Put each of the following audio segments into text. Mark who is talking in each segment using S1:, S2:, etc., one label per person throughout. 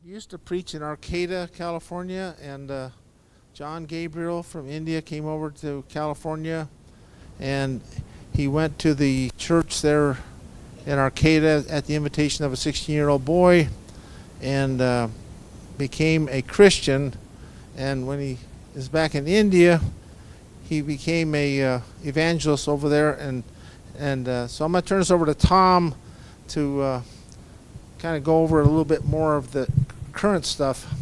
S1: used to preach in Arcata, California, and John Gabriel from India came over to California, and he went to the church there in Arcata at the invitation of a 16-year-old boy, and became a Christian. And when he is back in India, he became a evangelist over there. And so I'm going to turn this over to Tom to kind of go over a little bit more of the current stuff.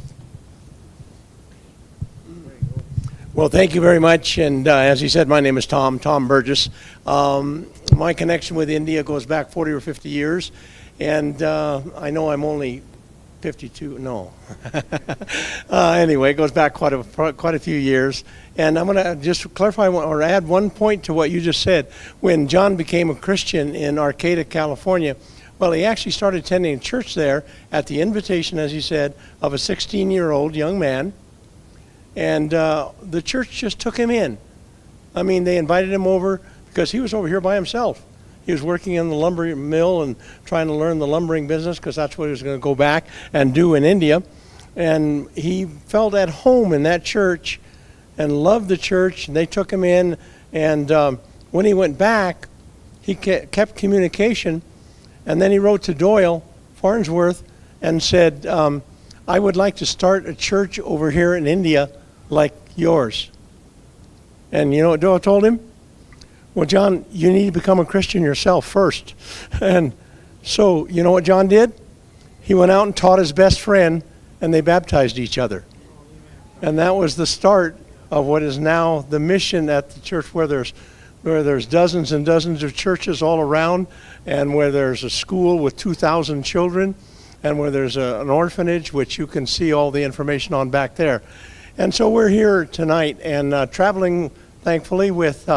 S2: Well, thank you very much. And as he said, my name is Tom Burgess. My connection with India goes back 40 or 50 years. And I know I'm only 52. No. Anyway, it goes back quite a few years. And I'm going to just clarify or add one point to what you just said. When John became a Christian in Arcata, California, well, he actually started attending church there at the invitation, as he said, of a 16-year-old young man. And the church just took him in. I mean, they invited him over because he was over here by himself. He was working in the lumber mill and trying to learn the lumbering business because that's what he was going to go back and do in India. And he felt at home in that church and loved the church. And they took him in. And when he went back, he kept communication. And then he wrote to Doyle Farnsworth and said, I would like to start a church over here in India like yours. And you know what Doyle told him? Well, John, you need to become a Christian yourself first. And so, you know what John did? He went out and taught his best friend, and they baptized each other. And that was the start of what is now the mission at the church, where there's dozens and dozens of churches all around, and where there's a school with 2,000 children, and where there's an orphanage, which you can see all the information on back there. And so we're here tonight and traveling, thankfully, with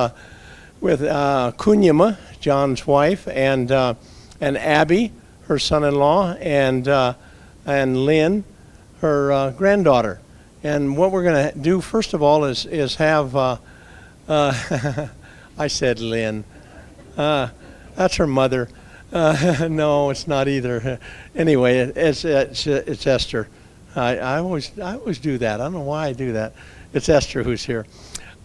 S2: Kunyama, John's wife, and Abby, her son-in-law, and Lynn, her granddaughter. And what we're going to do first of all is have I said Lynn. That's her mother. No, it's not either. Anyway, it's Esther. I always do that. I don't know why I do that. It's Esther who's here.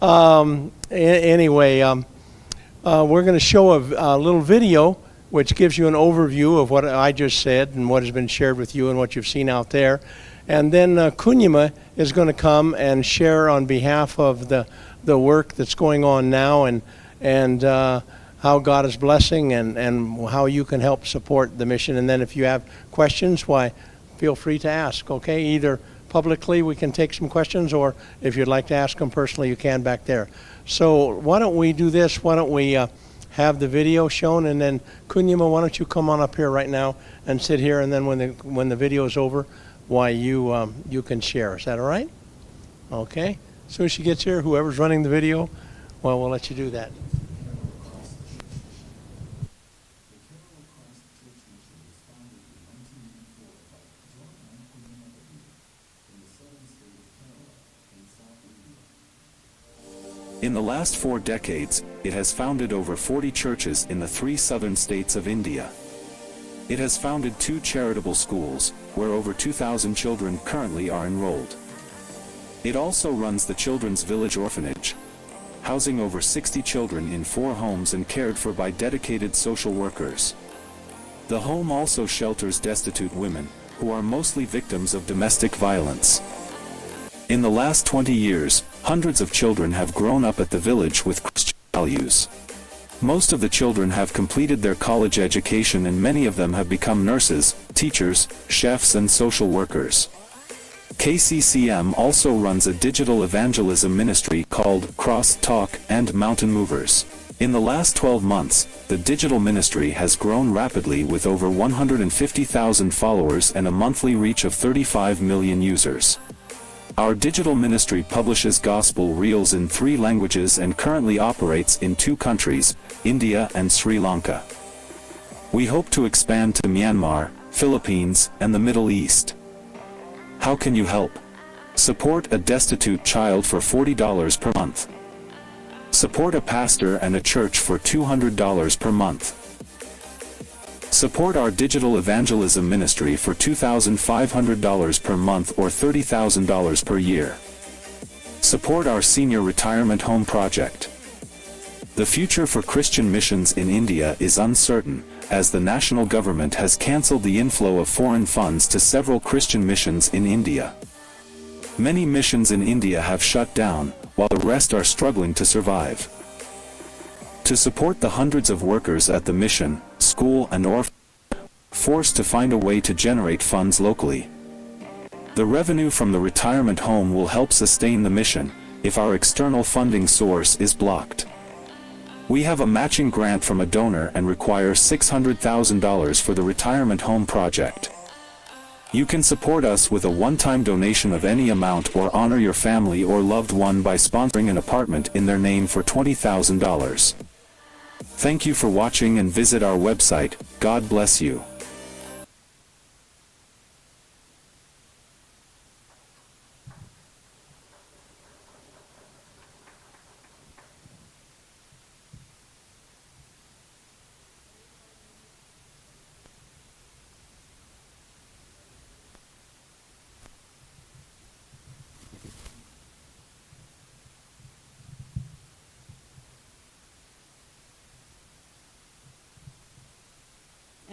S2: Anyway, we're going to show a little video which gives you an overview of what I just said and what has been shared with you and what you've seen out there. And then Kunyama is going to come and share on behalf of the work that's going on now and how God is blessing and how you can help support the mission. And then if you have questions, why, feel free to ask, okay? Either publicly we can take some questions, or if you'd like to ask them personally, you can back there. So why don't we do this? Why don't we have the video shown, and then Kunyama, why don't you come on up here right now and sit here, and then when the video is over, why you can share. Is that all right? Okay. As soon as she gets here, whoever's running the video, well, we'll let you do that.
S3: In the last 4 decades, it has founded over 40 churches in the 3 southern states of India. It has founded 2 charitable schools, where over 2,000 children currently are enrolled. It also runs the Children's Village Orphanage, housing over 60 children in 4 homes and cared for by dedicated social workers. The home also shelters destitute women, who are mostly victims of domestic violence. In the last 20 years, hundreds of children have grown up at the village with Christian values. Most of the children have completed their college education, and many of them have become nurses, teachers, chefs, and social workers. KCCM also runs a digital evangelism ministry called Cross Talk and Mountain Movers. In the last 12 months, the digital ministry has grown rapidly with over 150,000 followers and a monthly reach of 35 million users. Our digital ministry publishes gospel reels in 3 languages and currently operates in 2 countries, India and Sri Lanka. We hope to expand to Myanmar, Philippines, and the Middle East. How can you help? Support a destitute child for $40 per month. Support a pastor and a church for $200 per month. Support our digital evangelism ministry for $2,500 per month or $30,000 per year. Support our senior retirement home project. The future for Christian missions in India is uncertain, as the national government has cancelled the inflow of foreign funds to several Christian missions in India. Many missions in India have shut down, while the rest are struggling to survive. To support the hundreds of workers at the mission, school and orphanage, forced to find a way to generate funds locally. The revenue from the retirement home will help sustain the mission, if our external funding source is blocked. We have a matching grant from a donor and require $600,000 for the retirement home project. You can support us with a one-time donation of any amount or honor your family or loved one by sponsoring an apartment in their name for $20,000. Thank you for watching and visit our website. God bless you.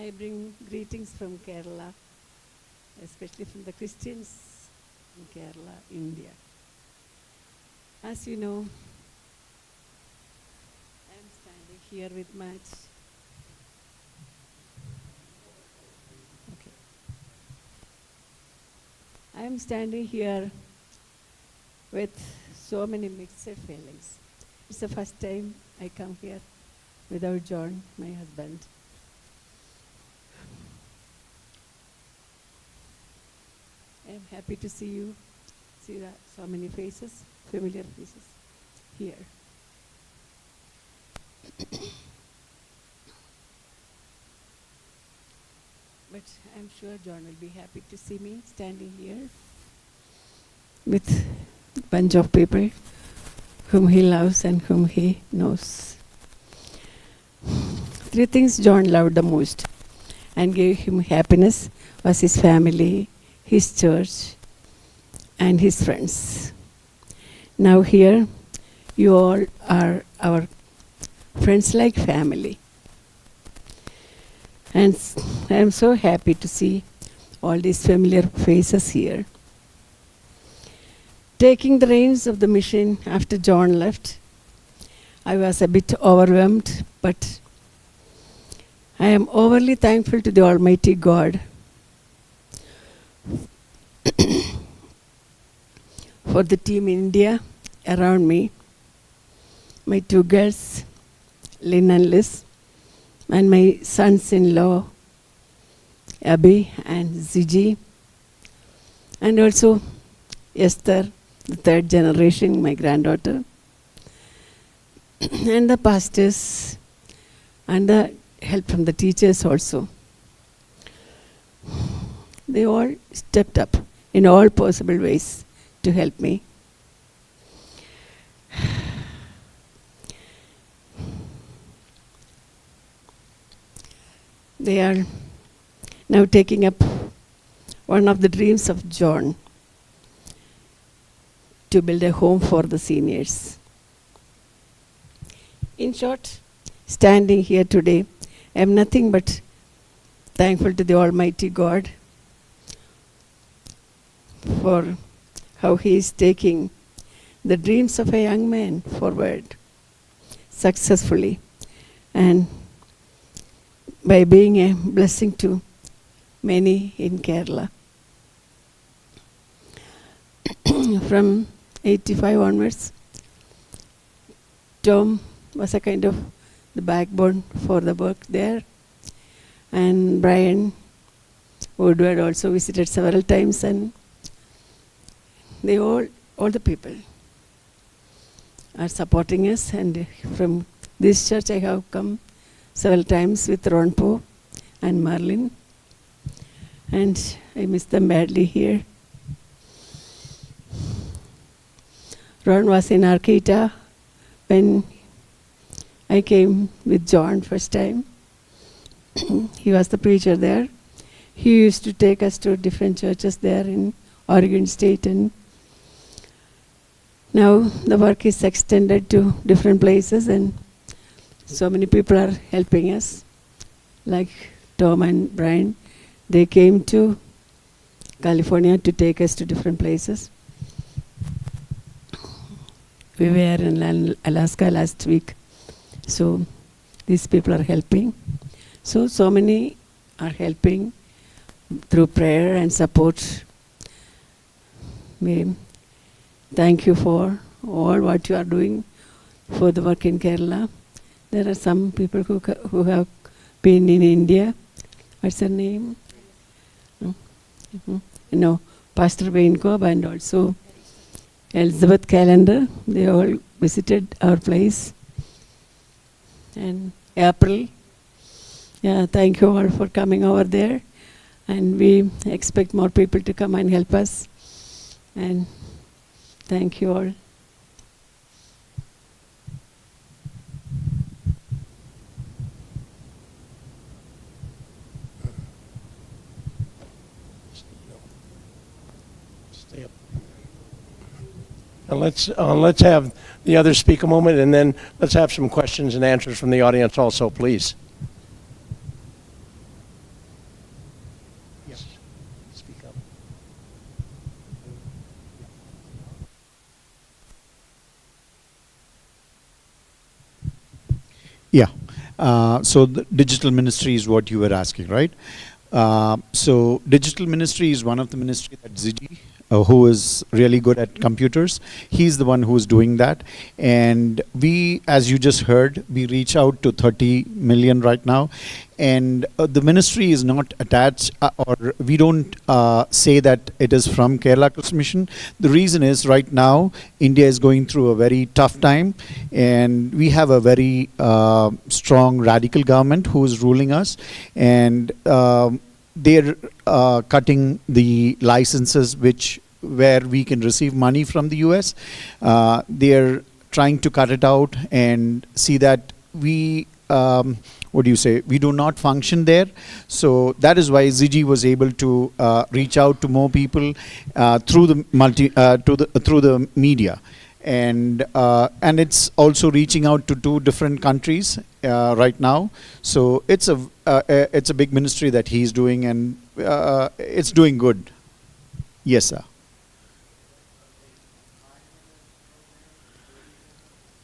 S4: I bring greetings from Kerala, especially from the Christians in Kerala, India. As you know, I am standing here with much. Okay. I am standing here with so many mixed feelings. It's the first time I come here without John, my husband. I am happy to see you, see that so many faces, familiar faces here. But I'm sure John will be happy to see me standing here with a bunch of people whom he loves and whom he knows. Three things John loved the most and gave him happiness was his family, his church, and his friends. Now here, you all are our friends like family. And I am so happy to see all these familiar faces here. Taking the reins of the mission after John left, I was a bit overwhelmed, but I am overly thankful to the Almighty God for the team in India around me, my two girls, Lynn and Liz, and my sons-in-law, Abby and Ziji, and also Esther, the third generation, my granddaughter, and the pastors, and the help from the teachers also. They all stepped up in all possible ways to help me. They are now taking up one of the dreams of John, to build a home for the seniors. In short, standing here today, I am nothing but thankful to the Almighty God for how He is taking the dreams of a young man forward successfully, and by being a blessing to many in Kerala. From 85 onwards, Tom was a kind of the backbone for the work there, and Brian Woodward also visited several times, and they all the people are supporting us. And from this church I have come several times with Ron Poe and Marlin, and I miss them badly here. Ron was in Arcata when I came with John first time. he was the preacher there. He used to take us to different churches there in Oregon State, and now the work is extended to different places, and so many people are helping us, like Tom and Brian. They came to California to take us to different places. We were in Alaska last week, so these people are helping. So many are helping through prayer and support. We thank you for all what you are doing for the work in Kerala. There are some people who have been in India. What's her name? No, Pastor Wayne Cobb and also Elizabeth Calendar. They all visited our place. And April. Yeah, thank you all for coming over there. And we expect more people to come and help us. And thank you all.
S2: Stay up. And let's have the others speak a moment, and then let's have some questions and answers from the audience also, please. Yes. Speak up.
S5: Yeah. So the digital ministry is what you were asking, right? So digital ministry is one of the ministry that Ziggy, who is really good at computers. He's the one who's doing that. And we, as you just heard, we reach out to 30 million right now. And the ministry is not attached, or we don't say that it is from Kerala Christian Mission. The reason is right now, India is going through a very tough time. And we have a very strong radical government who is ruling us. And they're cutting the licenses where we can receive money from the US. They're trying to cut it out and see that we, we do not function there. So that is why Ziggy was able to reach out to more people through the media. And it's also reaching out to 2 different countries right now. So it's a big ministry that he's doing, and it's doing good. Yes, sir.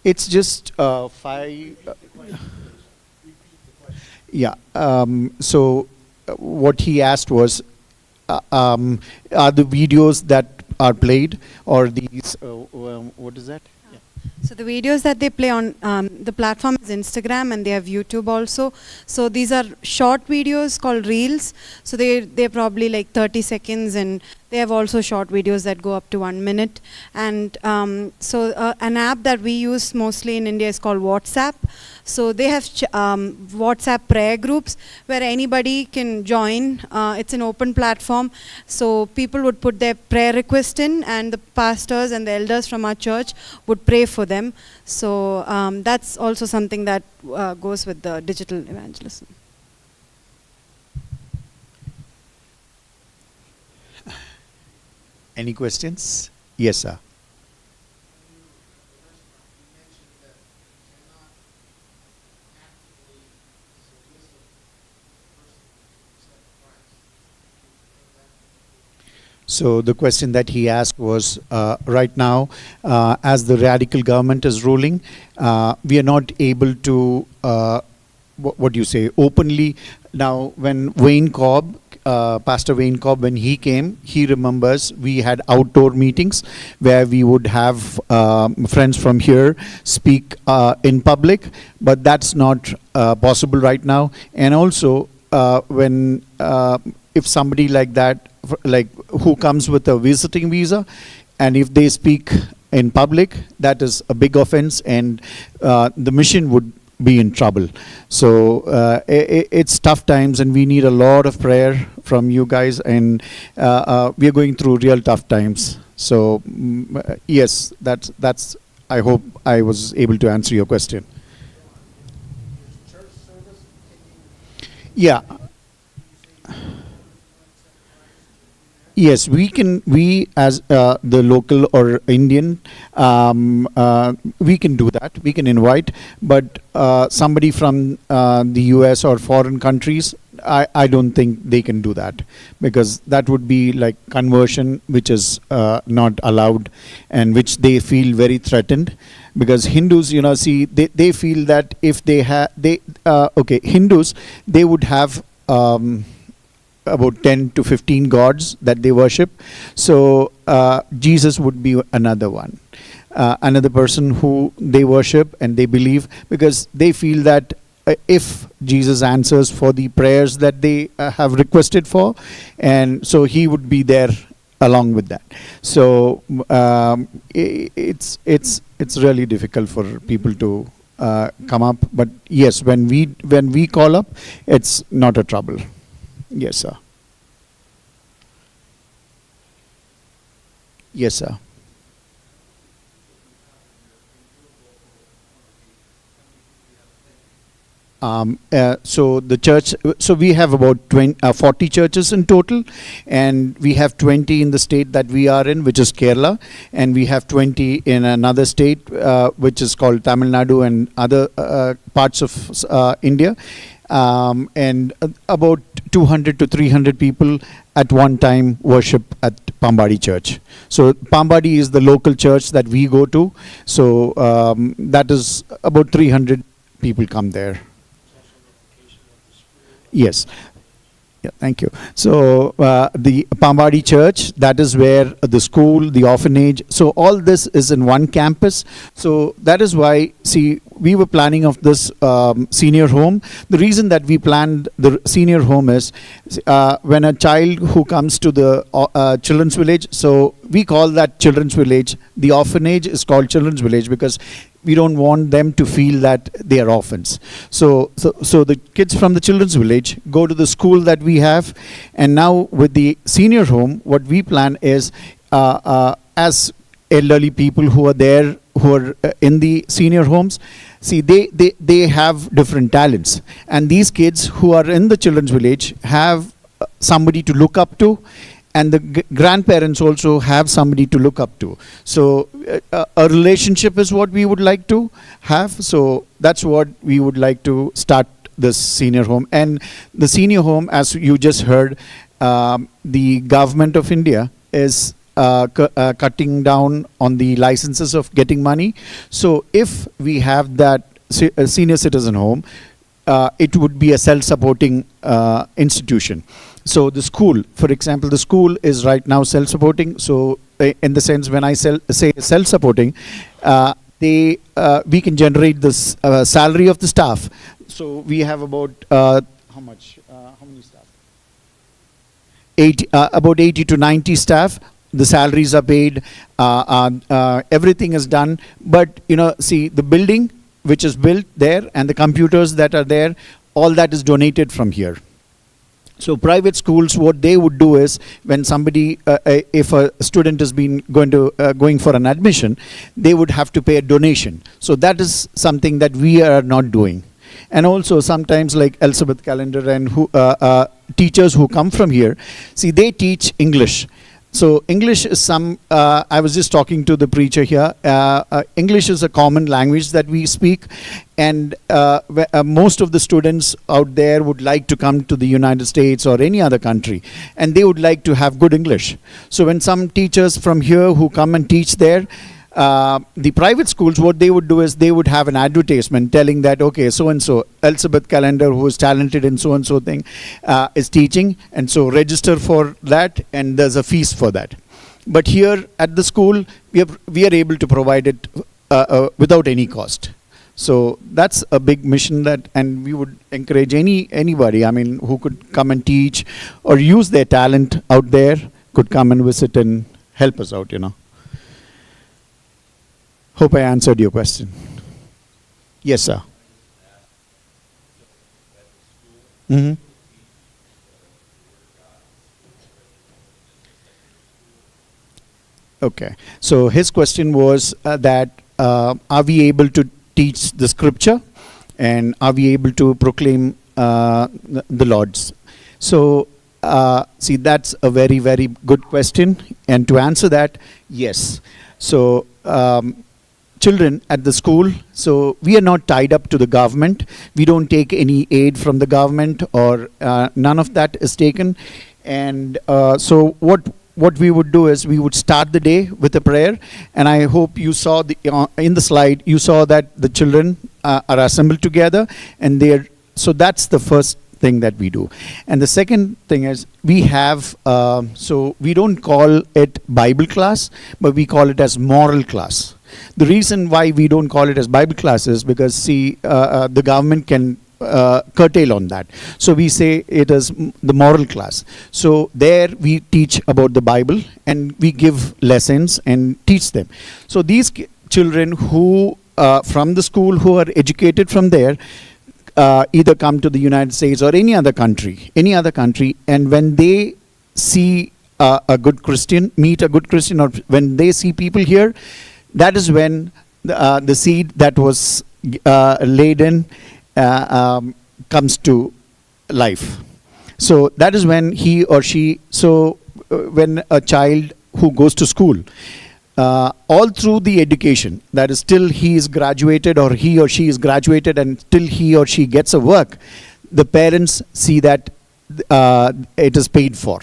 S5: It's just 5. Yeah. So what he asked was, are the videos that are played, or these? What is that? Yeah.
S6: So the videos that they play on the platform is Instagram, and they have YouTube also. So these are short videos called Reels. So they're probably like 30 seconds, and they have also short videos that go up to 1 minute. And so an app that we use mostly in India is called WhatsApp. So they have WhatsApp prayer groups where anybody can join. It's an open platform. So people would put their prayer request in, and the pastors and the elders from our church would pray for them. So that's also something that goes with the digital evangelism.
S5: Any questions? Yes, sir. So the question that he asked was, right now, as the radical government is ruling, we are not able to, what do you say, openly. Now, when Wayne Cobb, Pastor Wayne Cobb, when he came, he remembers we had outdoor meetings where we would have friends from here speak in public, but that's not possible right now. And also, when if somebody like that, like who comes with a visiting visa, and if they speak in public, that is a big offense, and the mission would be in trouble. So it's tough times, and we need a lot of prayer from you guys, and we are going through real tough times. So yes, that's I hope I was able to answer your question. Yeah. Yes, we can. We as the local or Indian, we can do that. We can invite, but somebody from the U.S. or foreign countries, I don't think they can do that, because that would be like conversion, which is not allowed, and which they feel very threatened. Because Hindus, see, they feel that if they have Hindus, they would have. About 10 to 15 gods that they worship. So Jesus would be another one, another person who they worship and they believe, because they feel that if Jesus answers for the prayers that they have requested for, and so he would be there along with that. So it's really difficult for people to come up. But yes, when we call up, it's not a trouble. Yes, sir. Yes, sir. So the church, so we have about 40 churches in total, and we have 20 in the state that we are in, which is Kerala, and we have 20 in another state, which is called Tamil Nadu, and other parts of India. And about 200 to 300 people at one time worship at Pambadi Church. So Pambadi is the local church that we go to. So that is about 300 people come there. Yes. Yeah, thank you. So the Pambadi Church, that is where the school, the orphanage, so all this is in one campus. So that is why, see, we were planning of this senior home. The reason that we planned the senior home is when a child who comes to the children's village, so we call that children's village. The orphanage is called children's village because we don't want them to feel that they are orphans. So the kids from the children's village go to the school that we have, and now with the senior home, what we plan is as elderly people who are there, who are in the senior homes, see, they have different talents, and these kids who are in the children's village have somebody to look up to, and the grandparents also have somebody to look up to. So a relationship is what we would like to have. So that's what we would like to start this senior home. And the senior home, as you just heard, the government of India is cutting down on the licenses of getting money. So if we have that senior citizen home, it would be a self-supporting institution. So the school, for example, the school is right now self-supporting. So in the sense, when I say self-supporting, we can generate this salary of the staff. So we have about how many staff? About 80 to 90 staff. The salaries are paid. Everything is done. But see, the building which is built there and the computers that are there, all that is donated from here. So private schools, what they would do is, when somebody, if a student has been going for an admission, they would have to pay a donation. So that is something that we are not doing. And also sometimes, like Elizabeth Calendar and teachers who come from here, see, they teach English. So English is I was just talking to the preacher here, English is a common language that we speak, and most of the students out there would like to come to the United States or any other country, and they would like to have good English. So when some teachers from here who come and teach there, the private schools, what they would do is they would have an advertisement telling that, okay, so-and-so, Elizabeth Calendar, who is talented in so-and-so thing, is teaching, and so register for that, and there's a fees for that. But here at the school, we are able to provide it without any cost. So that's a big mission and we would encourage anybody, I mean, who could come and teach or use their talent out there, could come and visit and help us out, Hope I answered your question. Yes, sir. Mm-hmm. Okay. So his question was that are we able to teach the scripture, and are we able to proclaim the Lord's. So, see, that's a very, very good question. And to answer that, yes. So, children at the school, so we are not tied up to the government. We don't take any aid from the government, or none of that is taken. And so what we would do is we would start the day with a prayer. And I hope you saw in the slide, you saw that the children are assembled together, and so that's the first thing that we do. And the second thing is we have, so we don't call it Bible class, but we call it as moral class. The reason why we don't call it as Bible class is because, see, the government can curtail on that. So we say it is the moral class. So there we teach about the Bible, and we give lessons and teach them. So these children who from the school, who are educated from there, either come to the United States or any other country, and when they see a good Christian, meet a good Christian, or when they see people here, that is when the seed that was laid in comes to life. So that is when he or she, when a child who goes to school, all through the education, that is till he is graduated or he or she is graduated, and till he or she gets a work, the parents see that it is paid for.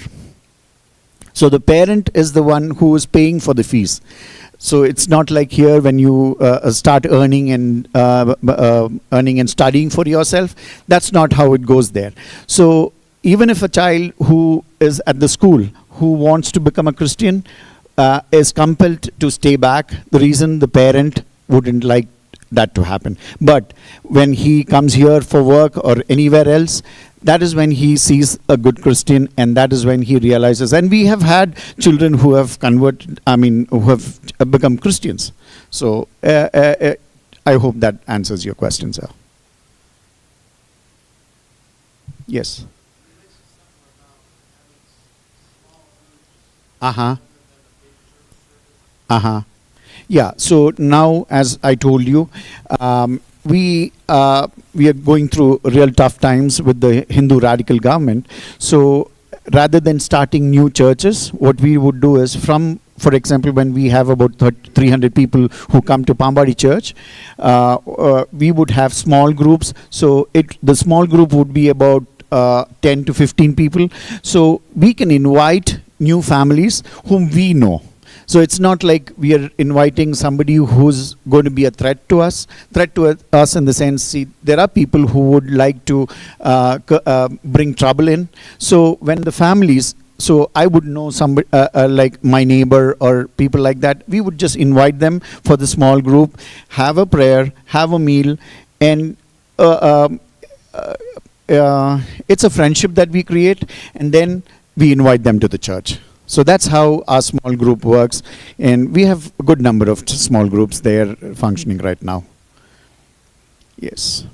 S5: So the parent is the one who is paying for the fees. So it's not like here when you start earning and studying for yourself. That's not how it goes there. So even if a child who is at the school who wants to become a Christian is compelled to stay back, the reason the parent wouldn't like that to happen. But when he comes here for work or anywhere else, that is when he sees a good Christian, and that is when he realizes. And we have had children who have who have become Christians. So I hope that answers your question, sir. Yes. Yeah, so now, as I told you, we are going through real tough times with the Hindu radical government. So rather than starting new churches, what we would do is, for example, when we have about 300 people who come to Pambadi Church, we would have small groups. So the small group would be about 10 to 15 people. So we can invite new families whom we know. So it's not like we are inviting somebody who's going to be a threat to us in the sense, see, there are people who would like to bring trouble in. So when the families, so I would know somebody like my neighbor or people like that, we would just invite them for the small group, have a prayer, have a meal, and it's a friendship that we create, and then we invite them to the church. So that's how our small group works, and we have a good number of small groups there functioning right now. Yes.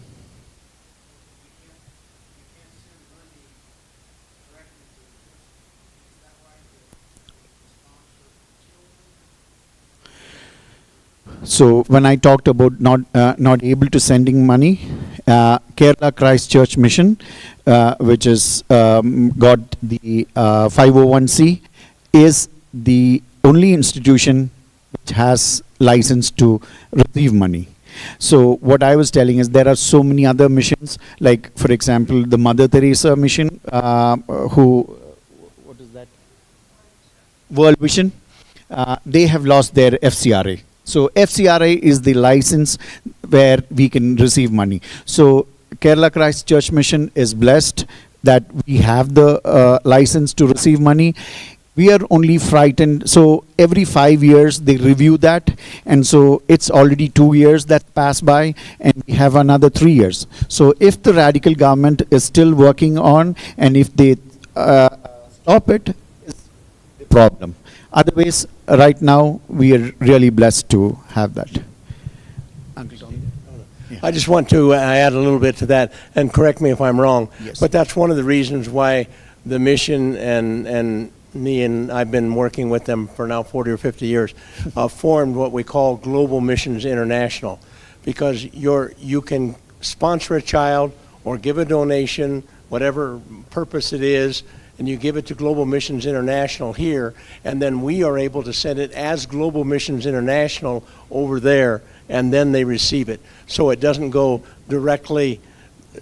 S5: So when I talked about not able to sending money, Kerala Christ Church Mission, which is got the 501c, is the only institution which has license to receive money. So what I was telling is there are so many other missions, like for example the Mother Teresa mission, what is that? World Vision. They have lost their FCRA. So FCRA is the license where we can receive money. So Kerala Christ Church Mission is blessed that we have the license to receive money. We are only frightened. So every 5 years they review that, and so it's already 2 years that pass by, and we have another 3 years. So if the radical government is still working on, and if they stop it, it's a problem. Otherwise, right now we are really blessed to have that. Uncle Tom. Yeah.
S2: I just want to add a little bit to that, and correct me if I'm wrong,
S5: Yes.
S2: but that's one of the reasons why the mission and me, and I've been working with them for now 40 or 50 years, formed what we call Global Missions International, because you can sponsor a child or give a donation, whatever purpose it is, and you give it to Global Missions International here, and then we are able to send it as Global Missions International over there, and then they receive it. So it doesn't go directly,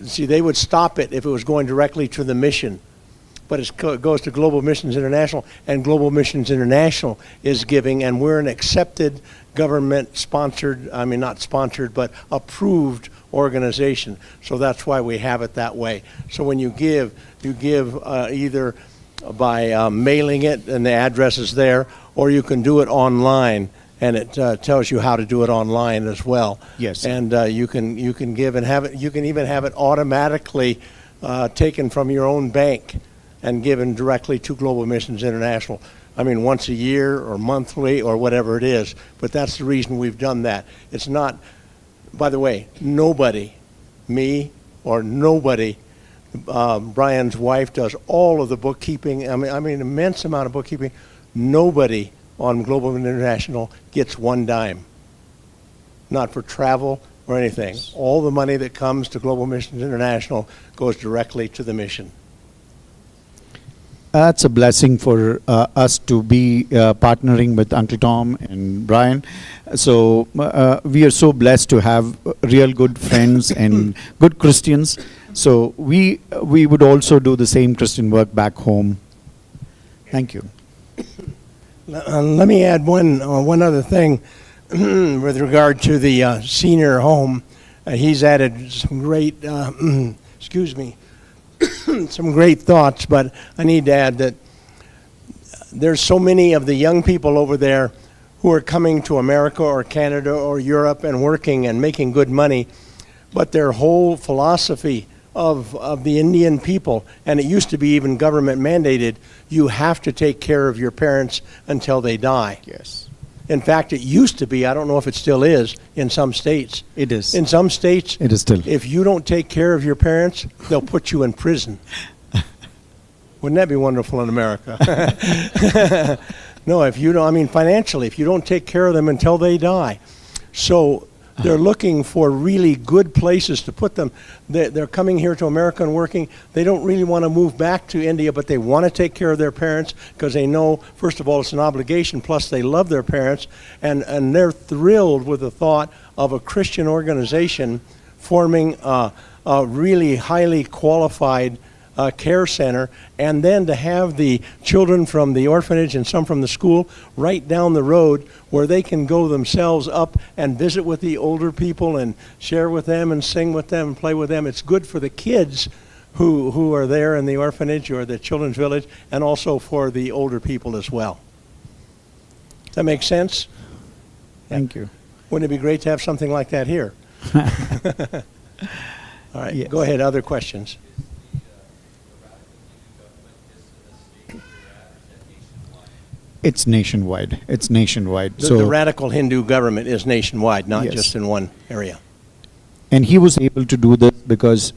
S2: see, they would stop it if it was going directly to the mission. But it goes to Global Missions International, and Global Missions International is giving, and we're an accepted government-sponsored, I mean not sponsored, but approved organization. So that's why we have it that way. So when you give either by mailing it, and the address is there, or you can do it online, and it tells you how to do it online as well.
S5: Yes.
S2: And you can give and have it. You can even have it automatically taken from your own bank and given directly to Global Missions International. I mean, once a year or monthly or whatever it is. But that's the reason we've done that. It's not, by the way, nobody, me or nobody, Brian's wife does all of the bookkeeping. I mean, immense amount of bookkeeping. Nobody on Global International gets one dime. Not for travel or anything. All the money that comes to Global Missions International goes directly to the mission.
S5: That's a blessing for us to be partnering with Uncle Tom and Brian. So we are so blessed to have real good friends and good Christians. So we would also do the same Christian work back home. Thank you.
S2: Let me add one other thing with regard to the senior home. He's added some great, excuse me, some great thoughts, but I need to add that there's so many of the young people over there who are coming to America or Canada or Europe and working and making good money, but their whole philosophy of the Indian people, and it used to be even government mandated, you have to take care of your parents until they die.
S5: Yes.
S2: In fact, it used to be, I don't know if it still is, in some states.
S5: It is.
S2: In some states,
S5: It is still.
S2: if you don't take care of your parents, they'll put you in prison. Wouldn't that be wonderful in America? No, if you don't, I mean financially, if you don't take care of them until they die. So they're looking for really good places to put them. They're coming here to America and working. They don't really want to move back to India, but they want to take care of their parents because they know, first of all, it's an obligation, plus they love their parents, and they're thrilled with the thought of a Christian organization forming a really highly qualified care center, and then to have the children from the orphanage and some from the school right down the road where they can go themselves up and visit with the older people and share with them and sing with them and play with them. It's good for the kids who are there in the orphanage or the children's village, and also for the older people as well. Does that make sense?
S5: Thank you.
S2: Wouldn't it be great to have something like that here? All right,
S5: Yes.
S2: Go ahead, other questions.
S5: It's nationwide. It's nationwide.
S2: The radical Hindu government is nationwide, not
S5: Yes.
S2: just in one area.
S5: And he was able to do this because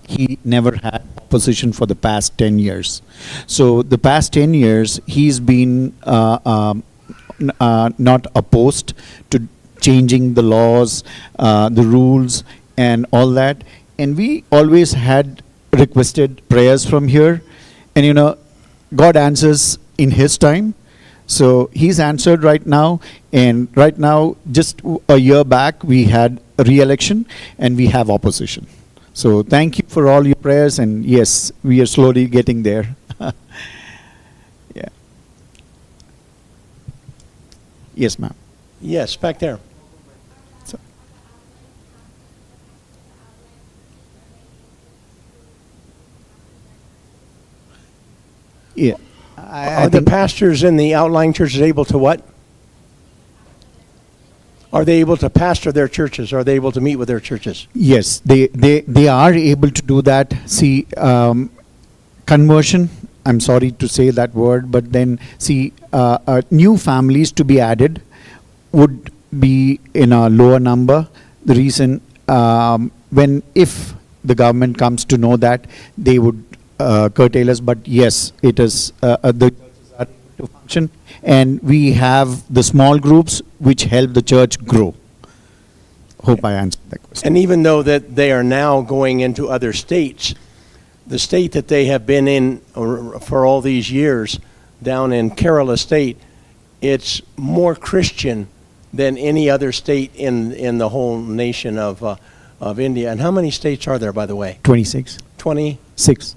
S5: he never had opposition for the past 10 years. So the past 10 years, he's been not opposed to changing the laws, the rules, and all that. And we always had requested prayers from here. And you know, God answers in His time. So He's answered right now. And right now, just a year back, we had a re-election and we have opposition. So thank you for all your prayers. And yes, we are slowly getting there. Yeah. Yes, ma'am.
S2: Yes, back there.
S5: So, yeah. I
S2: Are the
S5: think
S2: pastors in the outlying churches able to what? Are they able to pastor their churches? Are they able to meet with their churches?
S5: yes, they are able to do that. See, conversion, I'm sorry to say that word, but then see, new families to be added would be in a lower number. The reason, if the government comes to know that, they would curtail us. But yes, it is the churches are able to function, and we have the small groups which help the church grow. Hope I answered that question.
S2: And even though that they are now going into other states, the state that they have been in for all these years, down in Kerala State, it's more Christian than any other state in the whole nation of India. And how many states are there, by the way?
S5: 26.
S2: 26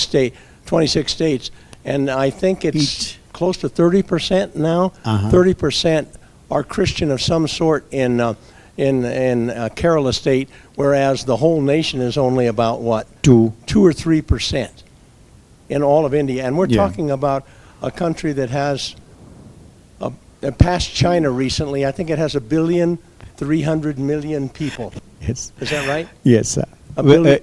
S2: states. And I think it's
S5: Each.
S2: close to 30% now. 30% are Christian of some sort in Kerala State, whereas the whole nation is only about what? 2 or 3% in all of India. And we're
S5: Yeah.
S2: talking about a country that has passed China recently. I think it has 1,300,000,000 people.
S5: Yes.
S2: Is that right?
S5: Yes, sir.
S2: A billion-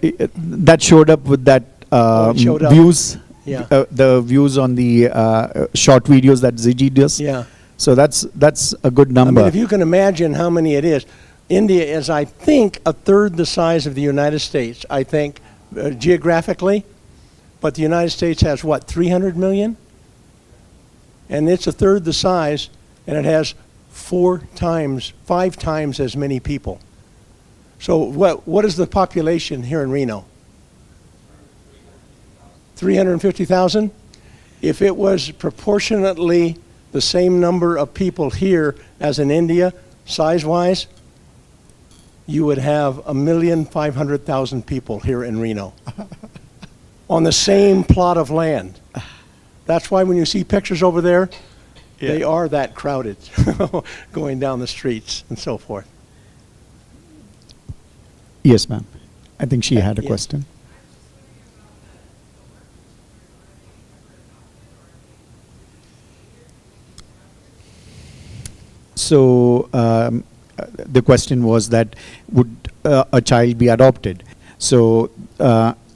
S5: That showed up with that
S2: it showed up.
S5: views,
S2: Yeah.
S5: the views on the short videos that Ziggy does.
S2: Yeah.
S5: So that's a good
S2: I
S5: number.
S2: mean, if you can imagine how many it is, India is, I think, a third the size of the United States, I think, geographically. But the United States has, what, 300 million? And it's a third the size, and it has 5 times as many people. So what is the population here in Reno? 350,000? If it was proportionately the same number of people here as in India, size-wise, you would have 1,500,000 people here in Reno on the same plot of land. That's why when you see pictures over there, they are that crowded going down the streets and so forth.
S5: Yes, ma'am. I think she had a
S2: Yes.
S5: question. So the question was that would a child be adopted? So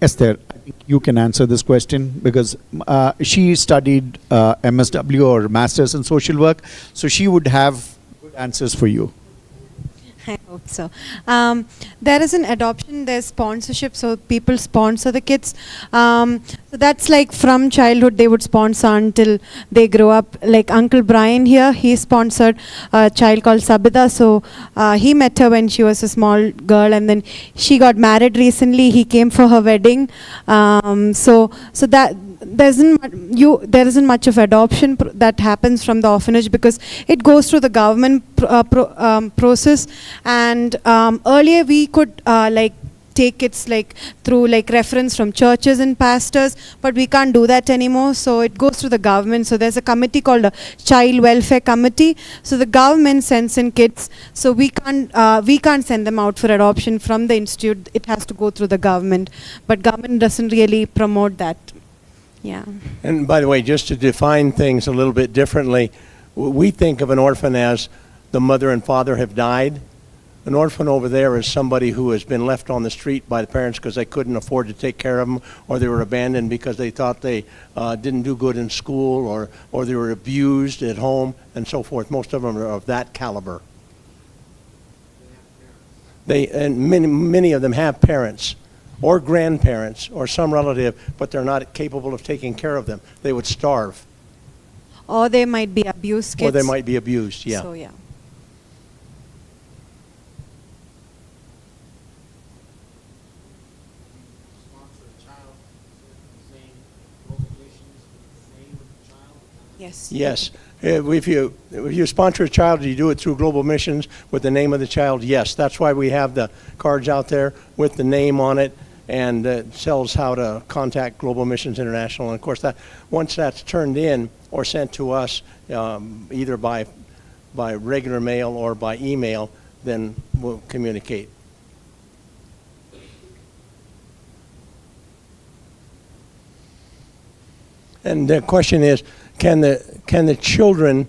S5: Esther, I think you can answer this question because she studied MSW or Masters in Social Work, so she would have good answers for you.
S6: I hope so. There is an adoption, there's sponsorship, so people sponsor the kids. So that's like from childhood they would sponsor until they grow up. Like Uncle Brian here, he sponsored a child called Sabida. So he met her when she was a small girl, and then she got married recently. He came for her wedding. So that there isn't much of adoption that happens from the orphanage because it goes through the government process. And earlier we could like take kids like through like reference from churches and pastors, but we can't do that anymore. So it goes through the government. So there's a committee called a Child Welfare Committee. So the government sends in kids. So we can't send them out for adoption from the institute. It has to go through the government, but government doesn't really promote that. Yeah.
S2: And by the way, just to define things a little bit differently, we think of an orphan as the mother and father have died. An orphan over there is somebody who has been left on the street by the parents because they couldn't afford to take care of them, or they were abandoned because they thought they didn't do good in school, or they were abused at home, and so forth. Most of them are of that caliber. And many of them have parents or grandparents or some relative, but they're not capable of taking care of them. They would starve.
S6: Or they might be abused kids.
S2: Or they might be abused, yeah.
S6: So yeah. Yes.
S2: Yes. If you sponsor a child, you do it through Global Missions with the name of the child, yes. That's why we have the cards out there with the name on it, and it tells how to contact Global Missions International. And of course, once that's turned in or sent to us, either by regular mail or by email, then we'll communicate. And the question is, can the children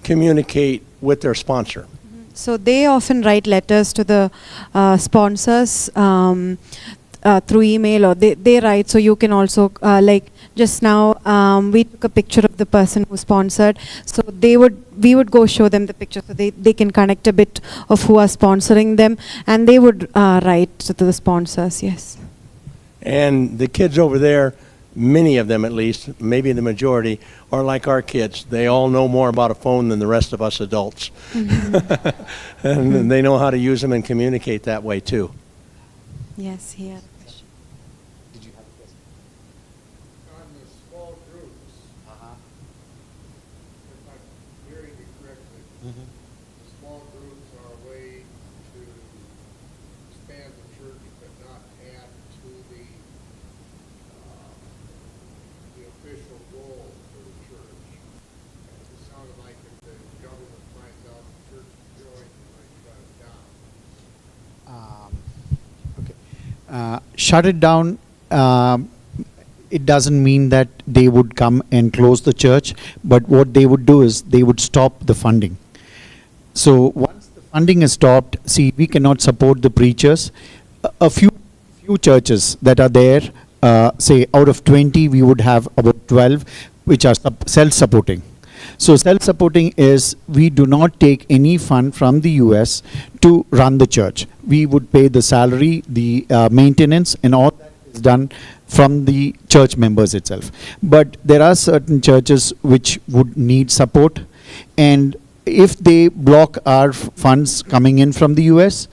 S2: communicate with their sponsor?
S6: So they often write letters to the sponsors through email, or they write. So you can also like just now we took a picture of the person who sponsored. So we would go show them the picture so they can connect a bit of who are sponsoring them, and they would write to the sponsors. Yes.
S2: And the kids over there many of them at least, maybe the majority, are like our kids. They all know more about a phone than the rest of us adults. And they know how to use them and communicate that way too.
S6: Yes, he had a question.
S1: On the small groups, if I'm hearing you correctly, the small groups are a way to expand the church but not add to the official goal for the church. It sounded like if the government finds out the church is growing, they might shut it down.
S5: Okay. Shut it down. It doesn't mean that they would come and close the church, but what they would do is they would stop the funding. So once the funding is stopped, see, we cannot support the preachers. A few churches that are there, say out of 20, we would have about 12 which are self-supporting. So self-supporting is we do not take any fund from the US to run the church. We would pay the salary, the maintenance, and all that is done from the church members itself. But there are certain churches which would need support, and if they block our funds coming in from the US,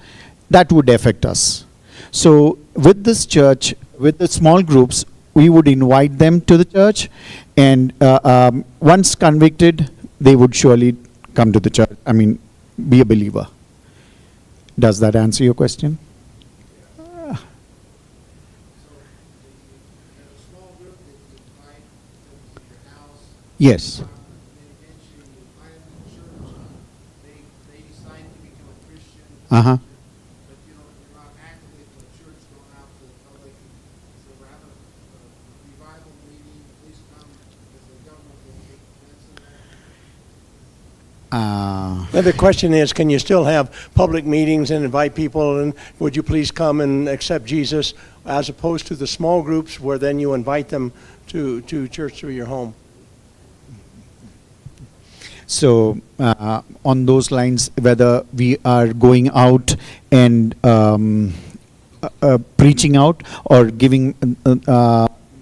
S5: that would affect us. So with this church, with the small groups, we would invite them to the church, and once convicted, they would surely come to the church. I mean, be a believer. Does that answer your question?
S1: So, in a small group that you invite them to your house,
S5: Yes.
S1: they eventually invite them to church, they decide to become a Christian,
S5: Uh-huh.
S1: but you're not actively for the church going out to the public. So we're having a revival meeting, please come, because the government will take offense to that.
S2: Now, the question is, can you still have public meetings and invite people, and would you please come and accept Jesus, as opposed to the small groups where then you invite them to church through your home?
S5: So on those lines, whether we are going out and preaching out or giving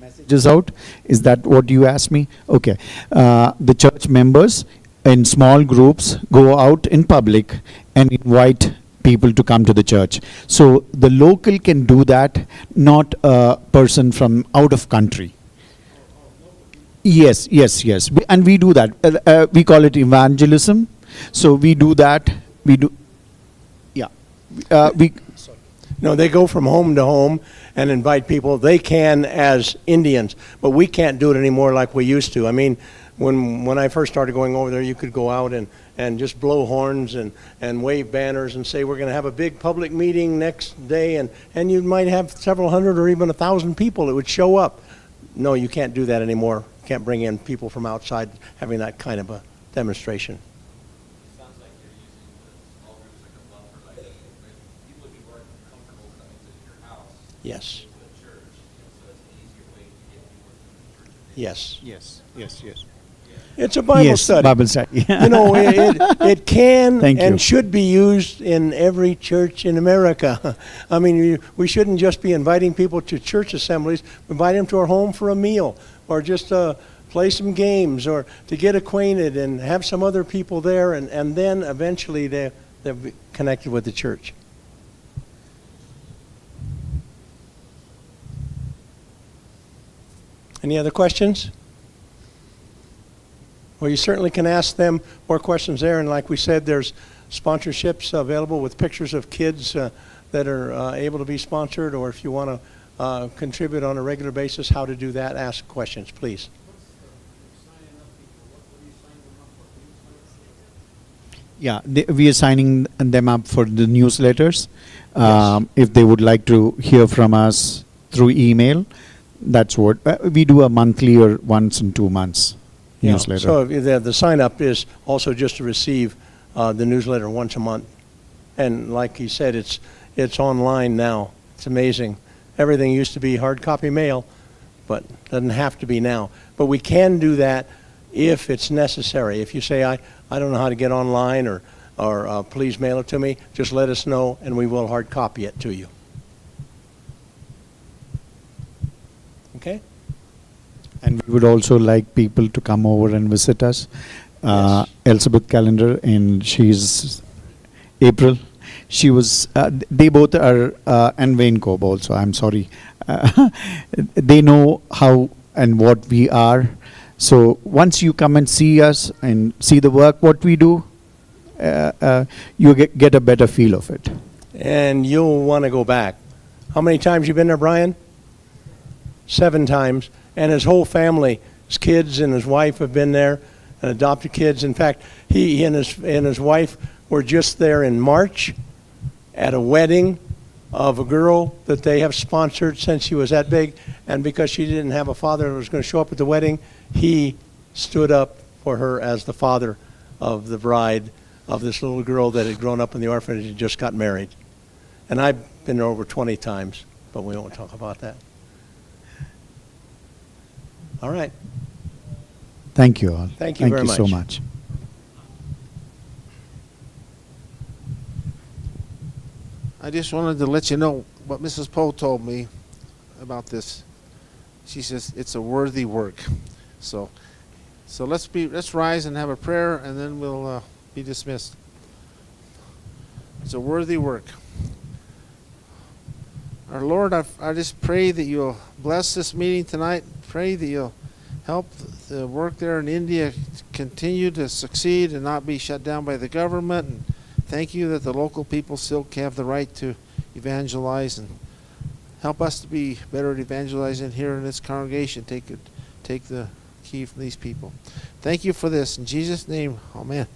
S5: messages out, is that what you asked me? Okay. The church members in small groups go out in public and invite people to come to the church. So the local can do that, not a person from out of country. Yes. And we do that. We call it evangelism. So we do that. We do. Yeah.
S2: No, they go from home to home and invite people. They can as Indians, but we can't do it anymore like we used to. I mean, when I first started going over there, you could go out and just blow horns and wave banners and say, we're going to have a big public meeting next day, and you might have several hundred or even 1,000 people that would show up. No, you can't do that anymore. You can't bring in people from outside having that kind of a demonstration.
S7: Sounds like you're using the small groups like a buffer, like if people would be more comfortable coming to your house
S2: Yes.
S7: to a church, so it's an easier way to get people to the church.
S2: Yes.
S5: Yes.
S2: It's a Bible
S5: Yes,
S2: study.
S5: Bible study.
S2: You know, it can
S5: Thank you.
S2: and should be used in every church in America. I mean, we shouldn't just be inviting people to church assemblies. Invite them to our home for a meal, or just play some games, or to get acquainted and have some other people there, and then eventually they'll be connected with the church. Any other questions? Well, you certainly can ask them more questions there, and like we said, there's sponsorships available with pictures of kids that are able to be sponsored, or if you want to contribute on a regular basis, how to do that, ask questions, please.
S5: Yeah, we are signing them up for the newsletters.
S2: Yes.
S5: If they would like to hear from us through email, that's what we do, a monthly or once in 2 months newsletter.
S2: So the sign up is also just to receive the newsletter once a month, and like he said, it's online now. It's amazing. Everything used to be hard copy mail, but doesn't have to be now. But we can do that if it's necessary. If you say, I don't know how to get online, or please mail it to me, just let us know and we will hard copy it to you. Okay?
S5: And we would also like people to come over and visit us. Elizabeth Calendar, and she's April. She was, they both are, and Wayne Cobb also, I'm sorry. They know how and what we are. So once you come and see us and see the work, what we do, you get a better feel of it.
S2: And you'll want to go back. How many times you been there, Brian? 7 times. And his whole family, his kids and his wife have been there, and adopted kids. In fact, he and his wife were just there in March at a wedding of a girl that they have sponsored since she was that big. And because she didn't have a father who was going to show up at the wedding, he stood up for her as the father of the bride of this little girl that had grown up in the orphanage and just got married. And I've been there over 20 times, but we won't talk about that. All right.
S5: Thank you all.
S2: Thank you very
S5: so
S2: much.
S5: much.
S1: I just wanted to let you know what Mrs. Poe told me about this. She says it's a worthy work. So let's rise and have a prayer, and then we'll be dismissed. It's a worthy work. Our Lord, I just pray that you'll bless this meeting tonight. Pray that you'll help the work there in India continue to succeed and not be shut down by the government. And thank you that the local people still have the right to evangelize, and help us to be better at evangelizing here in this congregation. Take the key from these people. Thank you for this. In Jesus' name, amen.